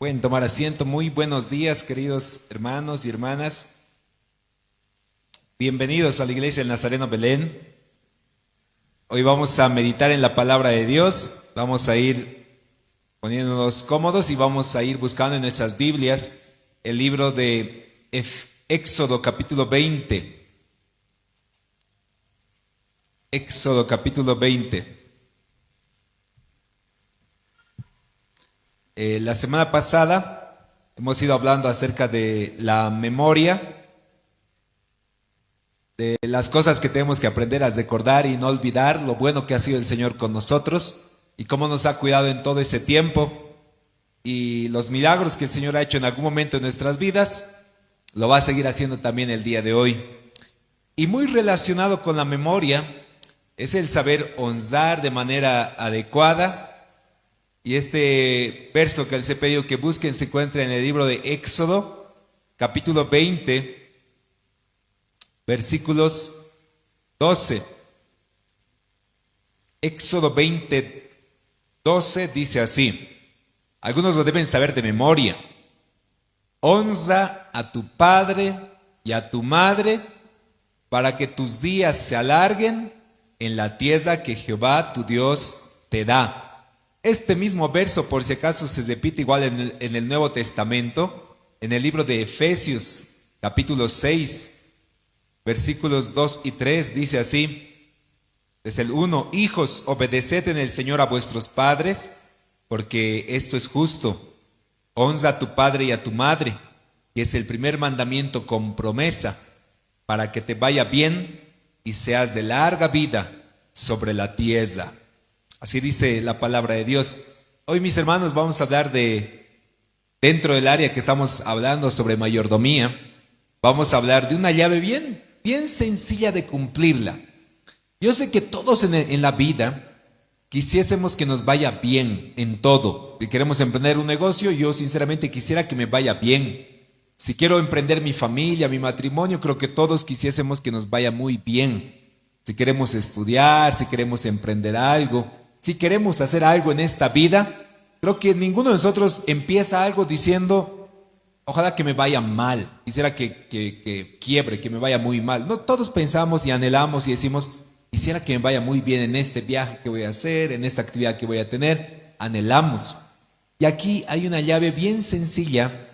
Pueden tomar asiento. Muy buenos días, queridos hermanos y hermanas. Bienvenidos a la Iglesia del Nazareno Belén. Hoy vamos a meditar en la palabra de Dios. Vamos a ir poniéndonos cómodos y vamos a ir buscando en nuestras Biblias el libro de Éxodo capítulo 20. Éxodo capítulo 20. La semana pasada hemos ido hablando acerca de la memoria, de las cosas que tenemos que aprender a recordar y no olvidar, lo bueno que ha sido el Señor con nosotros y cómo nos ha cuidado en todo ese tiempo y los milagros que el Señor ha hecho en algún momento en nuestras vidas, lo va a seguir haciendo también el día de hoy. Y muy relacionado con la memoria es el saber honrar de manera adecuada. Y este verso que les he pedido que busquen se encuentra en el libro de Éxodo, capítulo 20, versículos 12. Éxodo 20, 12 dice así. Algunos lo deben saber de memoria. Honra a tu padre y a tu madre para que tus días se alarguen en la tierra que Jehová tu Dios te da. Este mismo verso, por si acaso, se repite igual en el Nuevo Testamento, en el libro de Efesios, capítulo 6, versículos 2 y 3, dice así, desde el 1, hijos, obedeced en el Señor a vuestros padres, porque esto es justo. Honra a tu padre y a tu madre, que es el primer mandamiento con promesa, para que te vaya bien y seas de larga vida sobre la tierra. Así dice la palabra de Dios. Hoy, mis hermanos, vamos a hablar dentro del área que estamos hablando sobre mayordomía, vamos a hablar de una llave bien sencilla de cumplirla. Yo sé que todos en la vida quisiésemos que nos vaya bien en todo. Si queremos emprender un negocio, yo sinceramente quisiera que me vaya bien. Si quiero emprender mi familia, mi matrimonio, creo que todos quisiésemos que nos vaya muy bien. Si queremos estudiar, si queremos emprender algo, si queremos hacer algo en esta vida, creo que ninguno de nosotros empieza algo diciendo, ojalá que me vaya mal, quisiera que quiebre, que me vaya muy mal. No, todos pensamos y anhelamos y decimos, quisiera que me vaya muy bien en este viaje que voy a hacer, en esta actividad que voy a tener, anhelamos. Y aquí hay una llave bien sencilla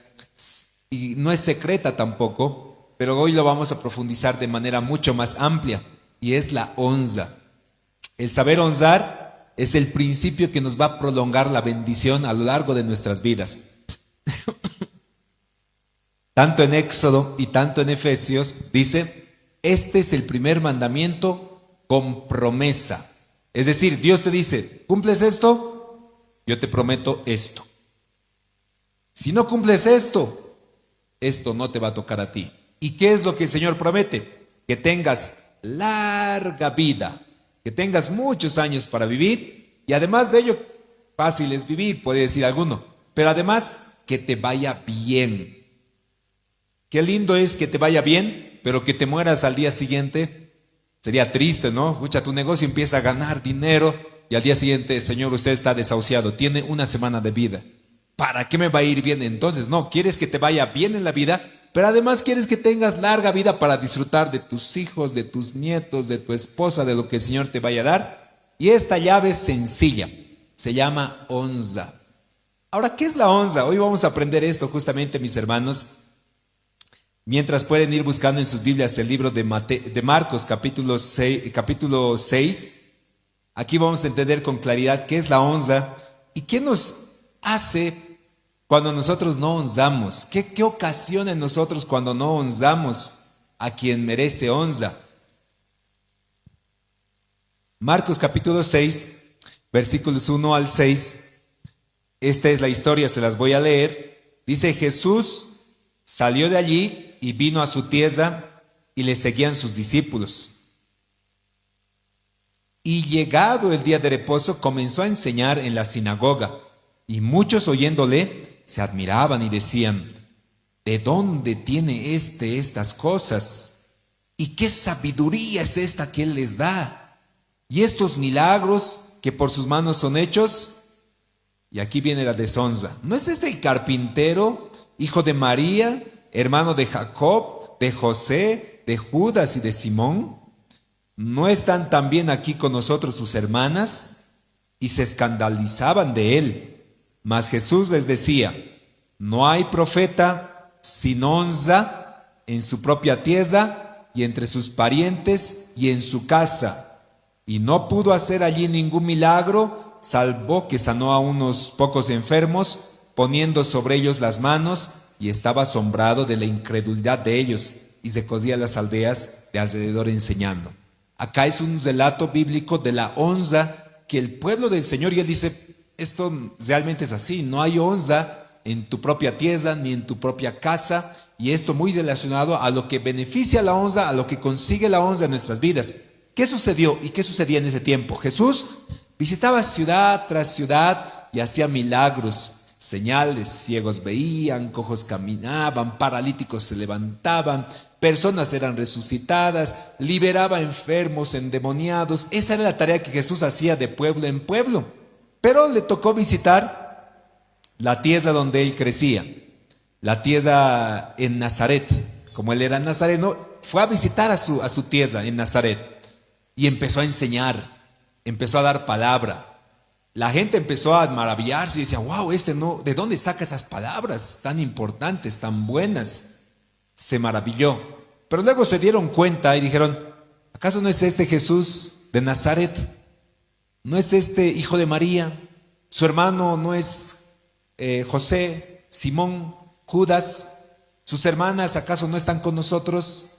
y no es secreta tampoco, pero hoy lo vamos a profundizar de manera mucho más amplia y es la honra. El saber honrar es el principio que nos va a prolongar la bendición a lo largo de nuestras vidas. Tanto en Éxodo y tanto en Efesios dice, este es el primer mandamiento con promesa. Es decir, Dios te dice, ¿cumples esto? Yo te prometo esto. Si no cumples esto, esto no te va a tocar a ti. ¿Y qué es lo que el Señor promete? Que tengas larga vida, que tengas muchos años para vivir y además de ello, fácil es vivir, puede decir alguno, pero además que te vaya bien. Qué lindo es que te vaya bien, pero que te mueras al día siguiente, sería triste, ¿no? Escucha, tu negocio empieza a ganar dinero y al día siguiente, señor, usted está desahuciado, tiene una semana de vida. ¿Para qué me va a ir bien entonces? No, quieres que te vaya bien en la vida, pero además quieres que tengas larga vida para disfrutar de tus hijos, de tus nietos, de tu esposa, de lo que el Señor te vaya a dar. Y esta llave es sencilla, se llama honra. Ahora, ¿qué es la honra? Hoy vamos a aprender esto justamente, mis hermanos. Mientras pueden ir buscando en sus Biblias el libro de Marcos, capítulo 6, aquí vamos a entender con claridad qué es la honra y qué nos hace cuando nosotros no honramos. ¿Qué ocasiona en nosotros cuando no honramos a quien merece honra? Marcos capítulo 6, versículos 1 al 6. Esta es la historia, se las voy a leer. Dice, Jesús salió de allí y vino a su tierra y le seguían sus discípulos. Y llegado el día de reposo, comenzó a enseñar en la sinagoga. Y muchos oyéndole se admiraban y decían, ¿de dónde tiene estas cosas? ¿Y qué sabiduría es esta que él les da? Y estos milagros que por sus manos son hechos. Y aquí viene la deshonra. ¿No es este el carpintero, hijo de María, hermano de Jacob, de José, de Judas y de Simón? ¿No están también aquí con nosotros sus hermanas? Y se escandalizaban de él. Mas Jesús les decía: no hay profeta sin honra en su propia tierra y entre sus parientes y en su casa. Y no pudo hacer allí ningún milagro, salvo que sanó a unos pocos enfermos, poniendo sobre ellos las manos, y estaba asombrado de la incredulidad de ellos, y se cosía las aldeas de alrededor enseñando. Acá es un relato bíblico de la honra que el pueblo del Señor, y él dice, esto realmente es así, no hay honra en tu propia tierra ni en tu propia casa, y esto muy relacionado a lo que beneficia la honra, a lo que consigue la honra en nuestras vidas. ¿Qué sucedió y qué sucedía en ese tiempo? Jesús visitaba ciudad tras ciudad y hacía milagros, señales, ciegos veían, cojos caminaban, paralíticos se levantaban, personas eran resucitadas, liberaba enfermos, endemoniados. Esa era la tarea que Jesús hacía de pueblo en pueblo. Pero le tocó visitar la tierra donde él crecía, la tierra en Nazaret. Como él era nazareno, fue a visitar a su tierra en Nazaret y empezó a enseñar, empezó a dar palabra. La gente empezó a maravillarse y decía, wow, no, ¿de dónde saca esas palabras tan importantes, tan buenas? Se maravilló. Pero luego se dieron cuenta y dijeron, ¿acaso no es este Jesús de Nazaret? ¿No es este hijo de María? ¿Su hermano no es José, Simón, Judas? ¿Sus hermanas acaso no están con nosotros?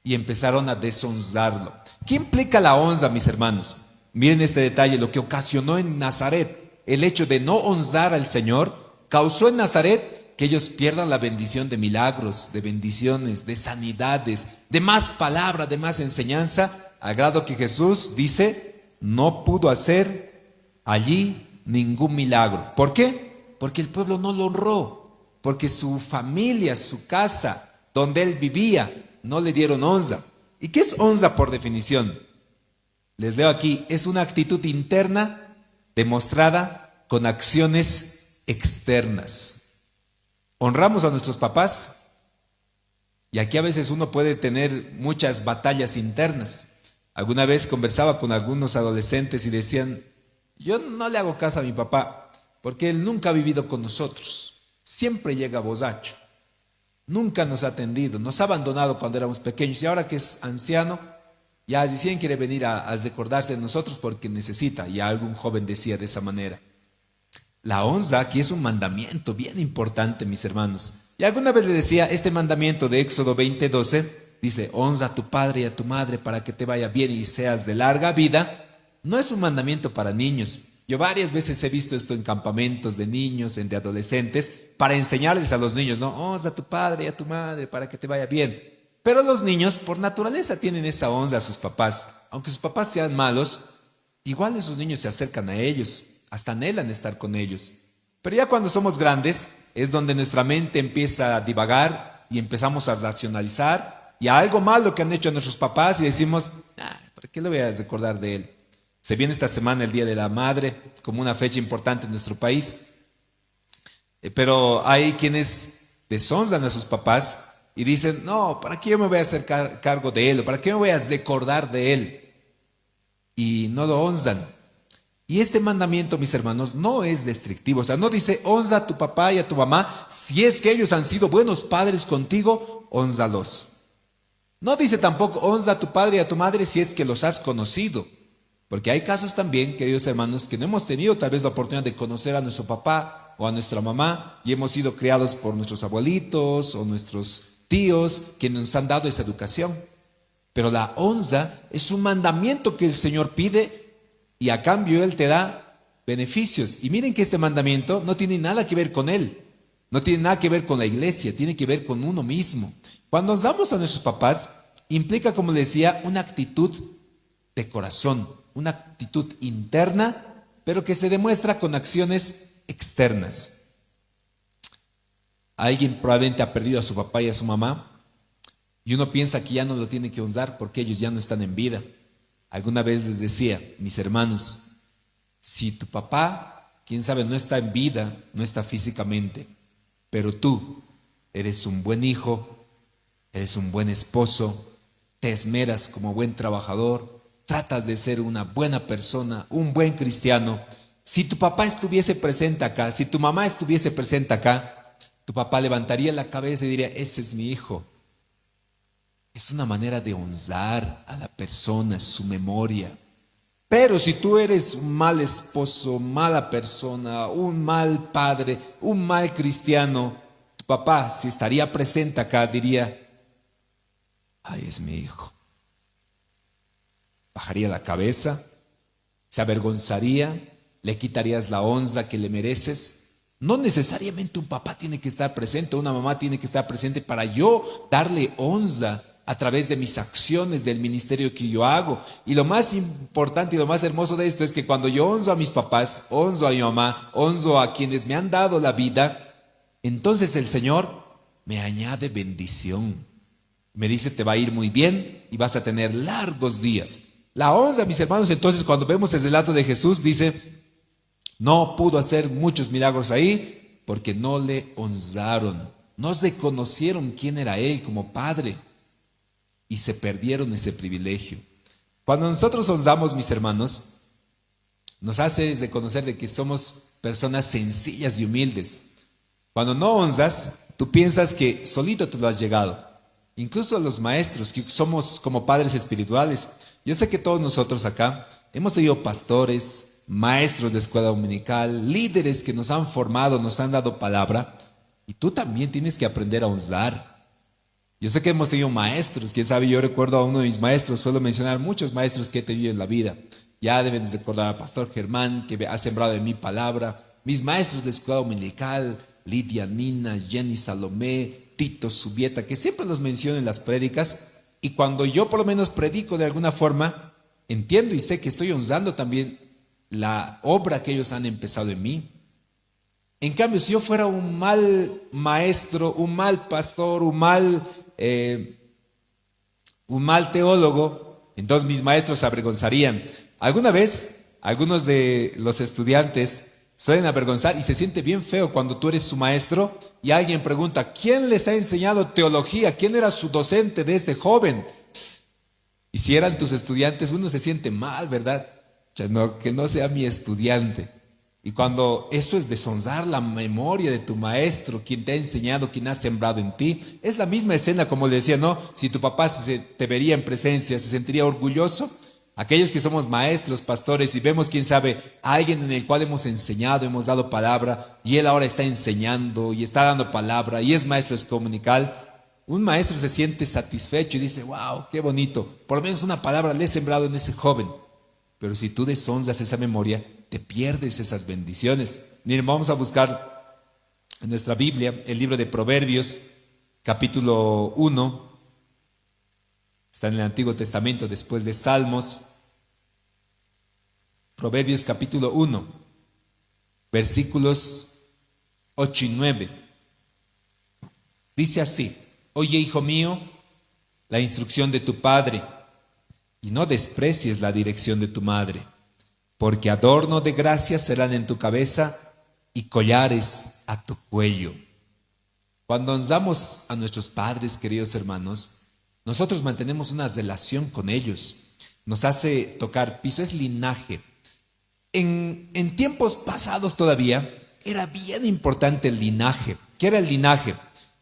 Y empezaron a deshonrarlo. ¿Qué implica la honra, mis hermanos? Miren este detalle, lo que ocasionó en Nazaret, el hecho de no honrar al Señor, causó en Nazaret que ellos pierdan la bendición de milagros, de bendiciones, de sanidades, de más palabra, de más enseñanza, al grado que Jesús dice, no pudo hacer allí ningún milagro. ¿Por qué? Porque el pueblo no lo honró, porque su familia, su casa, donde él vivía, no le dieron honra. ¿Y qué es honra por definición? Les leo aquí, es una actitud interna demostrada con acciones externas. Honramos a nuestros papás y aquí a veces uno puede tener muchas batallas internas. Alguna vez conversaba con algunos adolescentes y decían, yo no le hago caso a mi papá porque él nunca ha vivido con nosotros, siempre llega borracho, nunca nos ha atendido, nos ha abandonado cuando éramos pequeños y ahora que es anciano, ya recién quiere venir a recordarse de nosotros porque necesita. Y algún joven decía de esa manera. La honra aquí es un mandamiento bien importante, mis hermanos. Y alguna vez le decía, este mandamiento de Éxodo 20:12, dice, honra a tu padre y a tu madre para que te vaya bien y seas de larga vida. No es un mandamiento para niños. Yo varias veces he visto esto en campamentos de niños, de adolescentes, para enseñarles a los niños, ¿no? Honra a tu padre y a tu madre para que te vaya bien. Pero los niños por naturaleza tienen esa honra a sus papás. Aunque sus papás sean malos, igual esos niños se acercan a ellos, hasta anhelan estar con ellos. Pero ya cuando somos grandes es donde nuestra mente empieza a divagar y empezamos a racionalizar y a algo malo que han hecho nuestros papás y decimos, ¿para qué le voy a recordar de él? Se viene esta semana el Día de la Madre como una fecha importante en nuestro país. Pero hay quienes deshonran a sus papás y dicen, no, ¿para qué yo me voy a hacer cargo de él? ¿O para qué me voy a recordar de él? Y no lo honran. Y este mandamiento, mis hermanos, no es restrictivo. O sea, no dice, honra a tu papá y a tu mamá. Si es que ellos han sido buenos padres contigo, hónralos. No dice tampoco, honra a tu padre y a tu madre si es que los has conocido. Porque hay casos también, queridos hermanos, que no hemos tenido tal vez la oportunidad de conocer a nuestro papá o a nuestra mamá y hemos sido criados por nuestros abuelitos o nuestros tíos que nos han dado esa educación. Pero la honra es un mandamiento que el Señor pide y a cambio Él te da beneficios. Y miren que este mandamiento no tiene nada que ver con Él, no tiene nada que ver con la iglesia, tiene que ver con uno mismo. Cuando honramos a nuestros papás, implica, como les decía, una actitud de corazón, una actitud interna, pero que se demuestra con acciones externas. Alguien probablemente ha perdido a su papá y a su mamá y uno piensa que ya no lo tiene que honrar porque ellos ya no están en vida. Alguna vez les decía, mis hermanos, si tu papá, quién sabe, no está en vida, no está físicamente, pero tú eres un buen hijo, eres un buen esposo, te esmeras como buen trabajador, tratas de ser una buena persona, un buen cristiano. Si tu papá estuviese presente acá, si tu mamá estuviese presente acá, tu papá levantaría la cabeza y diría, ese es mi hijo. Es una manera de honrar a la persona, su memoria. Pero si tú eres un mal esposo, mala persona, un mal padre, un mal cristiano, tu papá, si estaría presente acá, diría, ay, es mi hijo. Bajaría la cabeza, se avergonzaría, le quitarías la honra que le mereces. No necesariamente un papá tiene que estar presente, una mamá tiene que estar presente para yo darle honra a través de mis acciones, del ministerio que yo hago. Y lo más importante y lo más hermoso de esto es que cuando yo honro a mis papás, honro a mi mamá, honro a quienes me han dado la vida, entonces el Señor me añade bendición. Me dice, te va a ir muy bien y vas a tener largos días. La honra, mis hermanos, entonces cuando vemos el relato de Jesús, dice, no pudo hacer muchos milagros ahí porque no le honraron, no reconocieron quién era Él como Padre y se perdieron ese privilegio. Cuando nosotros honramos, mis hermanos, nos hace reconocer de que somos personas sencillas y humildes. Cuando no honras, tú piensas que solito tú lo has llegado. Incluso los maestros, que somos como padres espirituales. Yo sé que todos nosotros acá hemos tenido pastores, maestros de escuela dominical, líderes que nos han formado, nos han dado palabra. Y tú también tienes que aprender a honrar. Yo sé que hemos tenido maestros, quién sabe, yo recuerdo a uno de mis maestros, suelo mencionar muchos maestros que he tenido en la vida. Ya deben de recordar al pastor Germán, que ha sembrado en mi palabra. Mis maestros de escuela dominical, Lidia, Nina, Jenny, Salomé, Tito, Subieta, que siempre los menciono en las prédicas. Y cuando yo por lo menos predico de alguna forma, entiendo y sé que estoy honrando también la obra que ellos han empezado en mí. En cambio, si yo fuera un mal maestro, un mal pastor, un mal teólogo, entonces mis maestros se avergonzarían. Alguna vez, algunos de los estudiantes suelen avergonzar y se siente bien feo cuando tú eres su maestro y alguien pregunta, ¿quién les ha enseñado teología? ¿Quién era su docente de este joven? Y si eran tus estudiantes, uno se siente mal, ¿verdad? No, que no sea mi estudiante. Y cuando esto es deshonrar la memoria de tu maestro, quien te ha enseñado, quien ha sembrado en ti, es la misma escena como le decía, ¿no? Si tu papá te vería en presencia, ¿se sentiría orgulloso? Aquellos que somos maestros, pastores y vemos, quién sabe, a alguien en el cual hemos enseñado, hemos dado palabra y él ahora está enseñando y está dando palabra y es maestro excomunical, un maestro se siente satisfecho y dice, wow, qué bonito, por lo menos una palabra le he sembrado en ese joven. Pero si tú deshonras esa memoria, te pierdes esas bendiciones. Miren, vamos a buscar en nuestra Biblia el libro de Proverbios, capítulo 1. Está en el Antiguo Testamento, después de Salmos. Proverbios capítulo 1, versículos 8 y 9. Dice así, oye, hijo mío, la instrucción de tu padre, y no desprecies la dirección de tu madre, porque adorno de gracia serán en tu cabeza y collares a tu cuello. Cuando honramos a nuestros padres, queridos hermanos, nosotros mantenemos una relación con ellos. Nos hace tocar piso, es linaje. En tiempos pasados todavía era bien importante el linaje. ¿Qué era el linaje?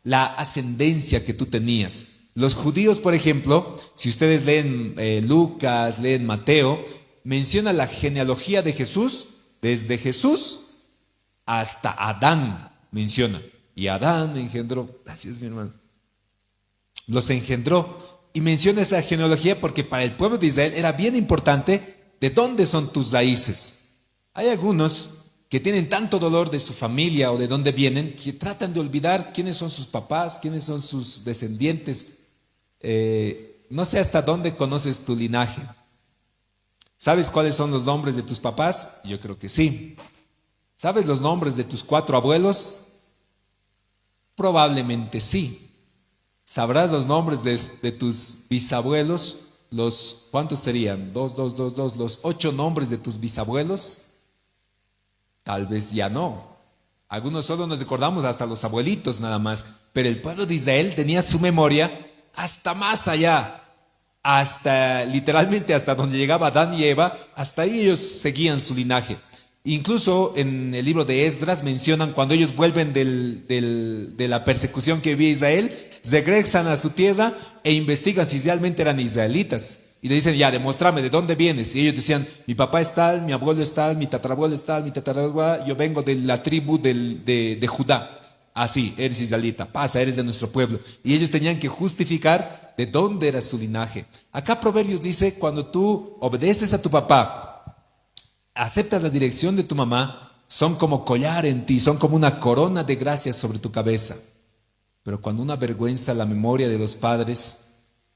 La ascendencia que tú tenías. Los judíos, por ejemplo, si ustedes leen Lucas, leen Mateo, menciona la genealogía de Jesús, desde Jesús hasta Adán, menciona. Y Adán engendró, gracias mi hermano, los engendró. Y menciona esa genealogía porque para el pueblo de Israel era bien importante de dónde son tus raíces. Hay algunos que tienen tanto dolor de su familia o de dónde vienen que tratan de olvidar quiénes son sus papás, quiénes son sus descendientes. No sé hasta dónde conoces tu linaje. ¿Sabes cuáles son los nombres de tus papás? Yo creo que sí. ¿Sabes los nombres de tus 4 abuelos? Probablemente sí. ¿Sabrás los nombres de tus bisabuelos? ¿Cuántos serían? Los 8 nombres de tus bisabuelos. Tal vez ya no. Algunos solo nos recordamos hasta los abuelitos nada más, pero el pueblo de Israel tenía su memoria hasta más allá, hasta literalmente hasta donde llegaba Adán y Eva, hasta ahí ellos seguían su linaje. Incluso en el libro de Esdras mencionan cuando ellos vuelven de la persecución que vivía Israel, regresan a su tierra e investigan si realmente eran israelitas. Y le dicen, ya, demuéstrame de dónde vienes. Y ellos decían, mi papá es tal, mi abuelo es tal, mi tatarabuelo es tal, mi tatarabuelo, yo vengo de la tribu de Judá. Así, eres israelita, pasa, eres de nuestro pueblo. Y ellos tenían que justificar de dónde era su linaje. Acá Proverbios dice, cuando tú obedeces a tu papá, aceptas la dirección de tu mamá, son como collar en ti, son como una corona de gracias sobre tu cabeza. Pero cuando uno avergüenza la memoria de los padres,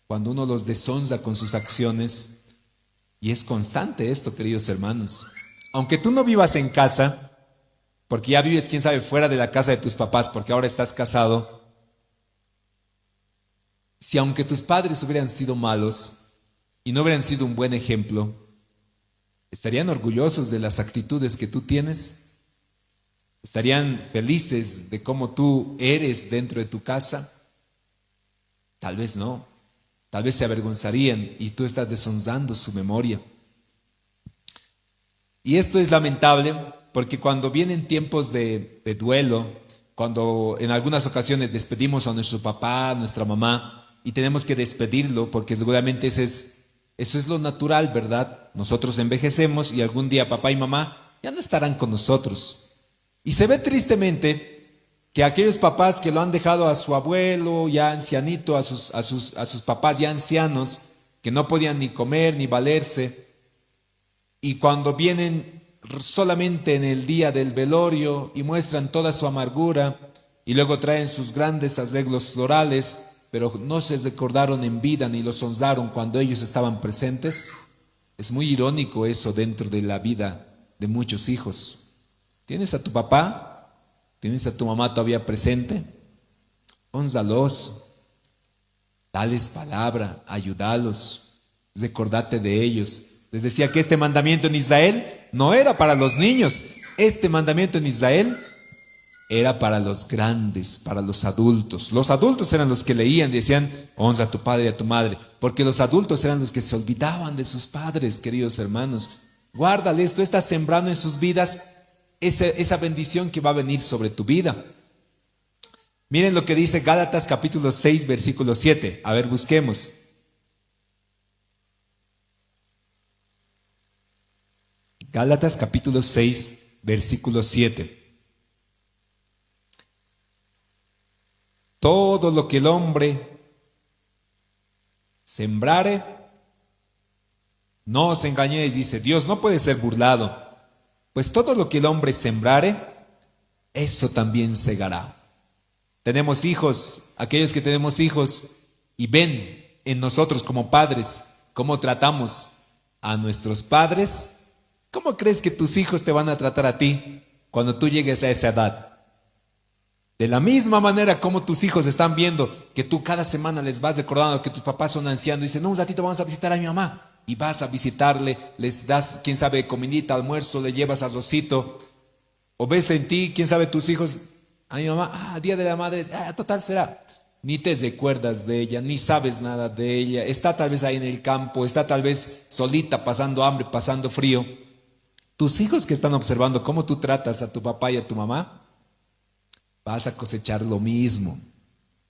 cuando uno los deshonra con sus acciones, y es constante esto, queridos hermanos, aunque tú no vivas en casa, porque ya vives, quién sabe, fuera de la casa de tus papás, porque ahora estás casado, si aunque tus padres hubieran sido malos y no hubieran sido un buen ejemplo, ¿estarían orgullosos de las actitudes que tú tienes? ¿Estarían felices de cómo tú eres dentro de tu casa? Tal vez no. Tal vez se avergonzarían y tú estás deshonrando su memoria. Y esto es lamentable porque cuando vienen tiempos de duelo, cuando en algunas ocasiones despedimos a nuestro papá, a nuestra mamá, y tenemos que despedirlo porque seguramente eso es lo natural, ¿verdad? Nosotros envejecemos y algún día papá y mamá ya no estarán con nosotros. Y se ve tristemente que aquellos papás que lo han dejado a su abuelo ya ancianito, a sus papás ya ancianos, que no podían ni comer ni valerse, y cuando vienen solamente en el día del velorio y muestran toda su amargura, y luego traen sus grandes arreglos florales, pero no se recordaron en vida ni los honraron cuando ellos estaban presentes, es muy irónico eso dentro de la vida de muchos hijos. ¿Tienes a tu papá? ¿Tienes a tu mamá todavía presente? Hónralos, dales palabra, ayúdalos, recordate de ellos. Les decía que este mandamiento en Israel no era para los niños, este mandamiento en Israel era para los grandes, para los adultos. Los adultos eran los que leían, decían, honra a tu padre y a tu madre, porque los adultos eran los que se olvidaban de sus padres, queridos hermanos. Guárdale esto, estás sembrando en sus vidas esa bendición que va a venir sobre tu vida. Miren lo que dice Gálatas capítulo 6, versículo 7. A ver, busquemos. Gálatas capítulo 6, versículo 7. Todo lo que el hombre sembrare, no os engañéis, dice, Dios no puede ser burlado. Pues todo lo que el hombre sembrare, eso también segará. Tenemos hijos, aquellos que tenemos hijos y ven en nosotros como padres cómo tratamos a nuestros padres, ¿cómo crees que tus hijos te van a tratar a ti cuando tú llegues a esa edad? De la misma manera como tus hijos están viendo que tú cada semana les vas recordando que tus papás son ancianos y dicen, no, un ratito vamos a visitar a mi mamá. Y vas a visitarle, les das, quién sabe, comidita, almuerzo, le llevas arrocito. O ves en ti, quién sabe, tus hijos, a mi mamá, día de la madre, total será. Ni te recuerdas de ella, ni sabes nada de ella. Está tal vez ahí en el campo, está tal vez solita, pasando hambre, pasando frío. Tus hijos que están observando cómo tú tratas a tu papá y a tu mamá, vas a cosechar lo mismo.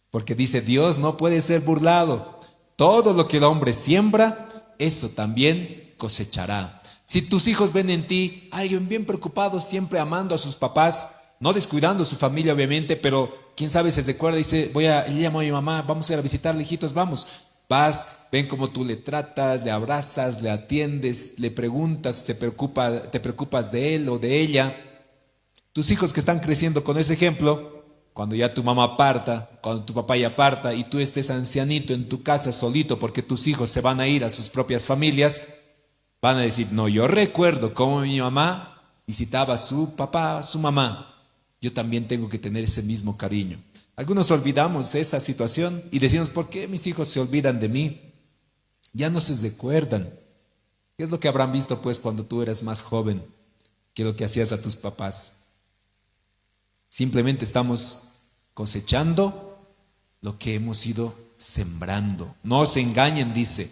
Porque dice, Dios no puede ser burlado. Todo lo que el hombre siembra, eso también cosechará. Si tus hijos ven en ti alguien bien preocupado, siempre amando a sus papás, no descuidando su familia obviamente, pero quién sabe se recuerda y dice, le llamo a mi mamá, vamos a ir a visitarle, hijitos, vamos. Vas, ven cómo tú le tratas, le abrazas, le atiendes, le preguntas, te preocupas de él o de ella. Tus hijos que están creciendo con ese ejemplo, cuando ya tu mamá parta, cuando tu papá ya parta y tú estés ancianito en tu casa solito porque tus hijos se van a ir a sus propias familias, van a decir, no, yo recuerdo cómo mi mamá visitaba a su papá, a su mamá. Yo también tengo que tener ese mismo cariño. Algunos olvidamos esa situación y decimos, ¿por qué mis hijos se olvidan de mí? Ya no se recuerdan. ¿Qué es lo que habrán visto pues cuando tú eras más joven? que lo que hacías a tus papás. Simplemente estamos cosechando lo que hemos ido sembrando. No se engañen, dice.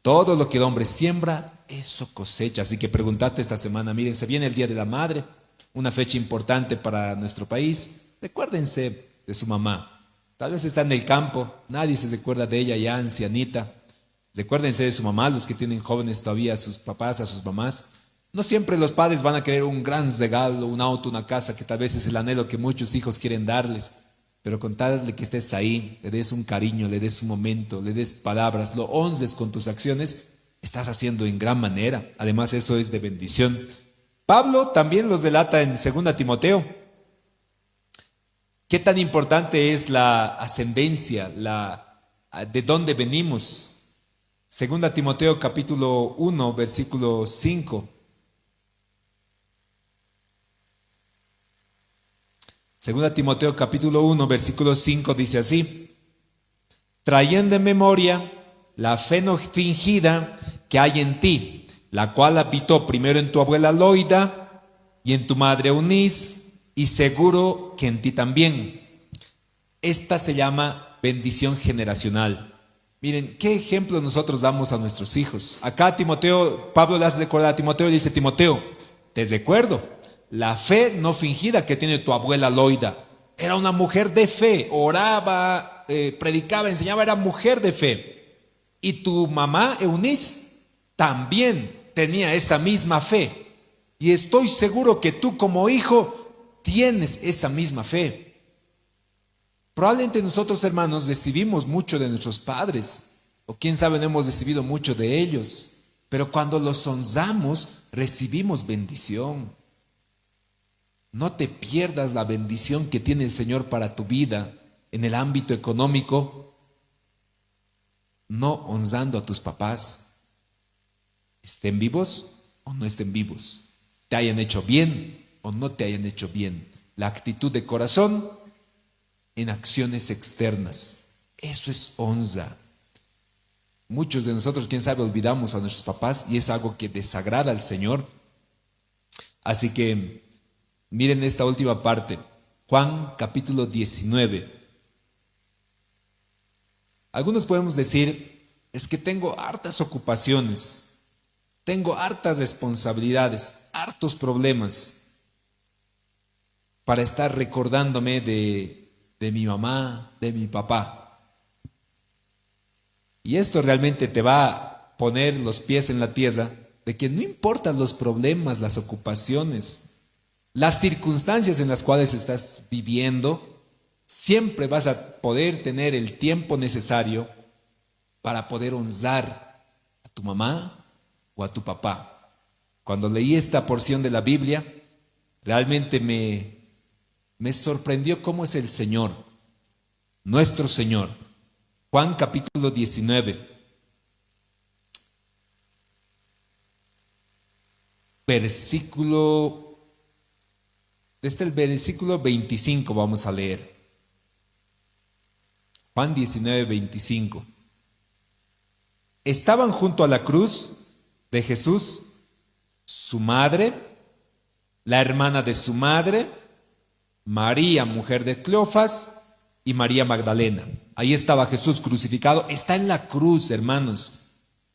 Todo lo que el hombre siembra, eso cosecha. Así que preguntate esta semana, miren, se viene el Día de la Madre, una fecha importante para nuestro país. Recuérdense de su mamá. Tal vez está en el campo, nadie se recuerda de ella ya ancianita. Recuérdense de su mamá, los que tienen jóvenes todavía, a sus papás, a sus mamás. No siempre los padres van a querer un gran regalo, un auto, una casa, que tal vez es el anhelo que muchos hijos quieren darles. Pero con tal de que estés ahí, le des un cariño, le des un momento, le des palabras, lo honres con tus acciones, estás haciendo en gran manera. Además, eso es de bendición. Pablo también los relata en 2 Timoteo. ¿Qué tan importante es la ascendencia, de dónde venimos? 2 Timoteo capítulo 1, versículo 5. 2 Timoteo capítulo 1, versículo 5 dice así: trayendo en memoria la fe no fingida que hay en ti, la cual habitó primero en tu abuela Loida y en tu madre Eunice, y seguro que en ti también. Esta se llama bendición generacional. Miren, ¿qué ejemplo nosotros damos a nuestros hijos? Acá Timoteo, Pablo le hace recordar a Timoteo y dice: Timoteo, te recuerdo la fe no fingida que tiene tu abuela Loida. Era una mujer de fe, oraba, predicaba, enseñaba, era mujer de fe. Y tu mamá Eunice también tenía esa misma fe. Y estoy seguro que tú como hijo tienes esa misma fe. Probablemente nosotros, hermanos, recibimos mucho de nuestros padres, o quién sabe, no hemos recibido mucho de ellos, pero cuando los honramos, recibimos bendición. No te pierdas la bendición que tiene el Señor para tu vida en el ámbito económico, no honrando a tus papás, estén vivos o no estén vivos, te hayan hecho bien o no te hayan hecho bien. La actitud de corazón en acciones externas, eso es honra. Muchos de nosotros, quién sabe, olvidamos a nuestros papás y es algo que desagrada al Señor. Así que miren esta última parte, Juan capítulo 19. Algunos podemos decir, es que tengo hartas ocupaciones, tengo hartas responsabilidades, hartos problemas para estar recordándome de mi mamá, de mi papá. Y esto realmente te va a poner los pies en la tierra de que no importan los problemas, las ocupaciones, las circunstancias en las cuales estás viviendo, siempre vas a poder tener el tiempo necesario para poder honrar a tu mamá o a tu papá. Cuando leí esta porción de la Biblia, realmente me sorprendió cómo es el Señor, nuestro Señor. Juan capítulo 19, versículo... Desde el versículo 25 vamos a leer. Juan 19, 25. Estaban junto a la cruz de Jesús su madre, la hermana de su madre, María, mujer de Cleofas, y María Magdalena. Ahí estaba Jesús crucificado. Está en la cruz, hermanos.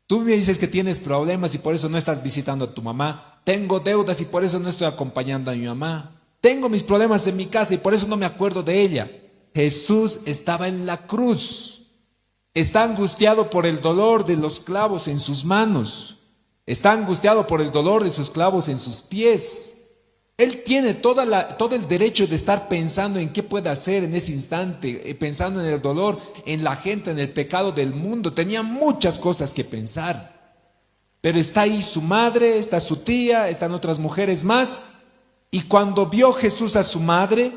Tú me dices que tienes problemas y por eso no estás visitando a tu mamá. Tengo deudas y por eso no estoy acompañando a mi mamá. Tengo mis problemas en mi casa y por eso no me acuerdo de ella. Jesús estaba en la cruz. Está angustiado por el dolor de los clavos en sus manos. Está angustiado por el dolor de sus clavos en sus pies. Él tiene todo el derecho de estar pensando en qué puede hacer en ese instante, pensando en el dolor, en la gente, en el pecado del mundo. Tenía muchas cosas que pensar. Pero está ahí su madre, está su tía, están otras mujeres más. Y cuando vio Jesús a su madre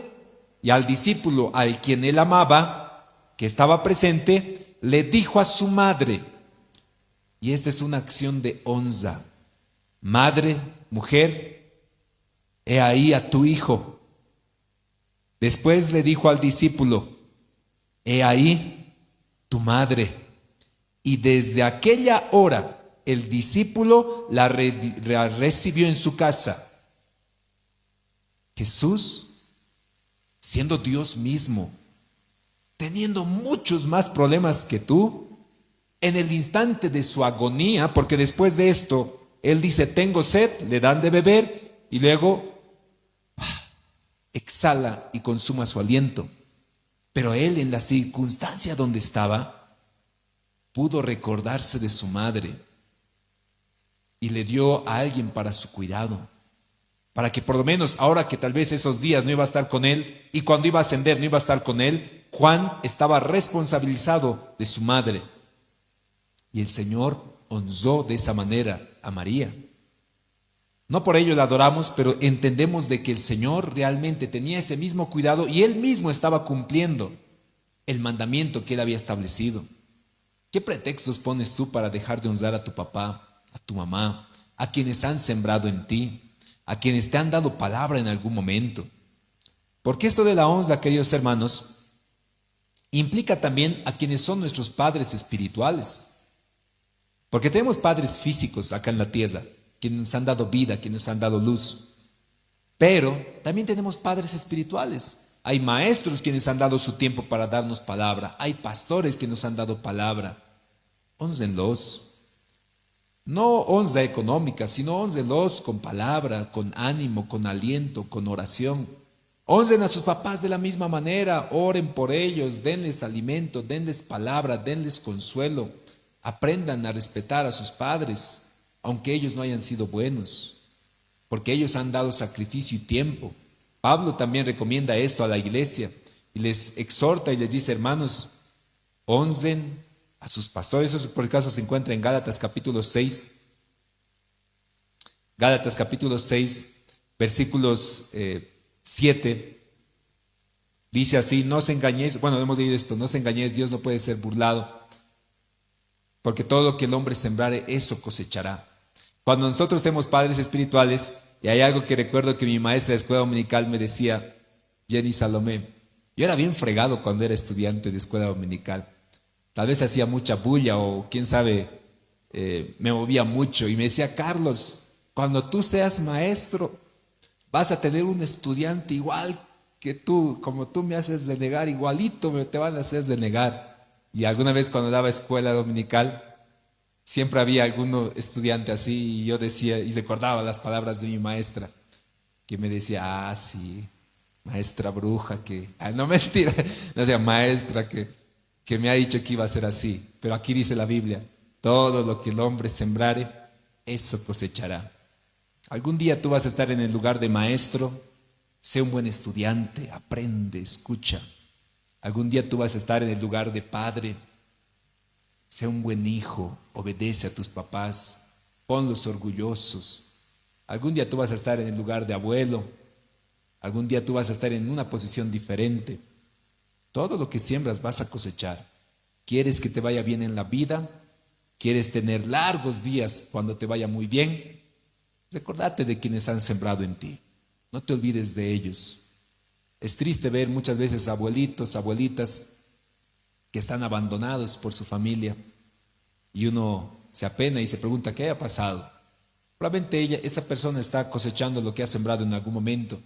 y al discípulo al quien él amaba, que estaba presente, le dijo a su madre, y esta es una acción de honra: madre, mujer, he ahí a tu hijo. Después le dijo al discípulo, he ahí tu madre. Y desde aquella hora el discípulo la recibió en su casa. Jesús, siendo Dios mismo, teniendo muchos más problemas que tú, en el instante de su agonía, porque después de esto, Él dice, tengo sed, le dan de beber, y luego exhala y consuma su aliento. Pero Él, en la circunstancia donde estaba, pudo recordarse de su madre y le dio a alguien para su cuidado, para que por lo menos ahora que tal vez esos días no iba a estar con Él y cuando iba a ascender no iba a estar con Él, Juan estaba responsabilizado de su madre. Y el Señor honró de esa manera a María. No por ello la adoramos, pero entendemos de que el Señor realmente tenía ese mismo cuidado y Él mismo estaba cumpliendo el mandamiento que Él había establecido. ¿Qué pretextos pones tú para dejar de honrar a tu papá, a tu mamá, a quienes han sembrado en ti, a quienes te han dado palabra en algún momento? Porque esto de la honra, queridos hermanos, implica también a quienes son nuestros padres espirituales. Porque tenemos padres físicos acá en la tierra, quienes nos han dado vida, quienes nos han dado luz. Pero también tenemos padres espirituales. Hay maestros quienes han dado su tiempo para darnos palabra. Hay pastores que nos han dado palabra. Hónrenlos. No honra económica, sino hónrenlos con palabra, con ánimo, con aliento, con oración. Honren a sus papás de la misma manera. Oren por ellos, denles alimento, denles palabra, denles consuelo. Aprendan a respetar a sus padres, aunque ellos no hayan sido buenos, porque ellos han dado sacrificio y tiempo. Pablo también recomienda esto a la iglesia y les exhorta y les dice, hermanos, honren a sus pastores. Eso por el caso se encuentra en Gálatas capítulo 6. Gálatas capítulo 6, versículos 7. Dice así, no os engañéis, bueno, hemos leído esto, no os engañéis, Dios no puede ser burlado. Porque todo lo que el hombre sembrare, eso cosechará. Cuando nosotros tenemos padres espirituales, y hay algo que recuerdo que mi maestra de escuela dominical me decía, Jenny Salomé, yo era bien fregado cuando era estudiante de escuela dominical. Tal vez hacía mucha bulla o quién sabe, me movía mucho. Y me decía, Carlos, cuando tú seas maestro, vas a tener un estudiante igual que tú, como tú me haces denegar, igualito me te van a hacer denegar. Y alguna vez cuando daba escuela dominical, siempre había algún estudiante así y yo decía, y recordaba las palabras de mi maestra, que me decía, sí, maestra bruja, no mentira, no sea maestra que me ha dicho que iba a ser así. Pero aquí dice la Biblia, todo lo que el hombre sembrare, eso cosechará. Algún día tú vas a estar en el lugar de maestro, sé un buen estudiante, aprende, escucha. Algún día tú vas a estar en el lugar de padre. Sé un buen hijo, obedece a tus papás, ponlos orgullosos. Algún día tú vas a estar en el lugar de abuelo. Algún día tú vas a estar en una posición diferente. Todo lo que siembras vas a cosechar. ¿Quieres que te vaya bien en la vida? ¿Quieres tener largos días cuando te vaya muy bien? Recordate de quienes han sembrado en ti. No te olvides de ellos. Es triste ver muchas veces abuelitos, abuelitas que están abandonados por su familia y uno se apena y se pregunta ¿qué haya pasado? Probablemente esa persona está cosechando lo que ha sembrado en algún momento,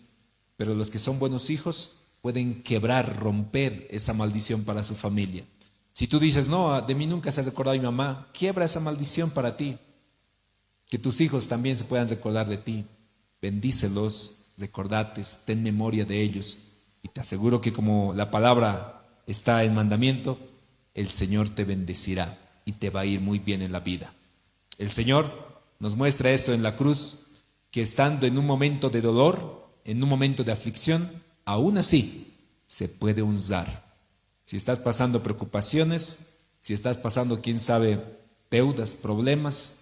pero los que son buenos hijos pueden quebrar, romper esa maldición para su familia. Si tú dices, no, de mí nunca se ha recordado mi mamá, quiebra esa maldición para ti. Que tus hijos también se puedan recordar de ti. Bendícelos. Recordates, ten memoria de ellos y te aseguro que como la palabra está en mandamiento, el Señor te bendecirá y te va a ir muy bien en la vida. El Señor nos muestra eso en la cruz, que estando en un momento de dolor, en un momento de aflicción, aún así se puede honrar. Si estás pasando preocupaciones, si estás pasando, quién sabe, deudas, problemas,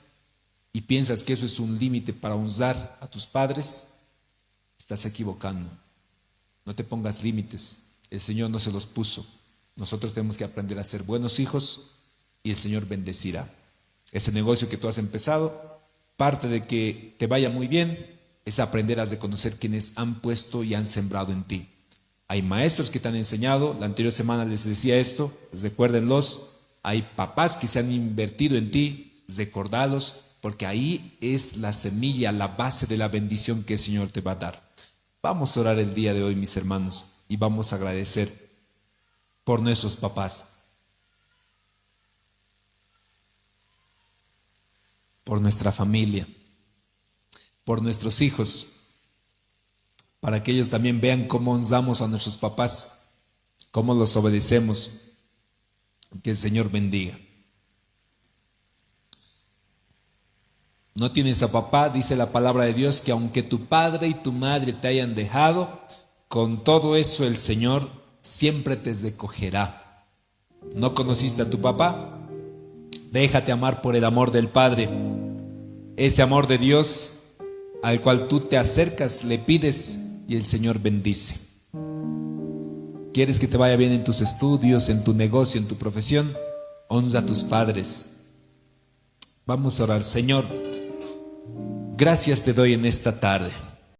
y piensas que eso es un límite para honrar a tus padres, estás equivocando. No te pongas límites. El Señor no se los puso. Nosotros tenemos que aprender a ser buenos hijos y el Señor bendecirá. Ese negocio que tú has empezado, parte de que te vaya muy bien es aprender a reconocer quienes han puesto y han sembrado en ti. Hay maestros que te han enseñado. La anterior semana les decía esto, recuérdenlos. Hay papás que se han invertido en ti, recordalos, porque ahí es la semilla, la base de la bendición que el Señor te va a dar. Vamos a orar el día de hoy, mis hermanos, y vamos a agradecer por nuestros papás, por nuestra familia, por nuestros hijos, para que ellos también vean cómo honramos a nuestros papás, cómo los obedecemos. Que el Señor bendiga. No tienes a papá, dice la palabra de Dios, que aunque tu padre y tu madre te hayan dejado, con todo eso el Señor siempre te recogerá. ¿No conociste a tu papá? Déjate amar por el amor del Padre. Ese amor de Dios al cual tú te acercas, le pides y el Señor bendice. ¿Quieres que te vaya bien en tus estudios, en tu negocio, en tu profesión? Honra a tus padres. Vamos a orar. Señor, gracias te doy en esta tarde.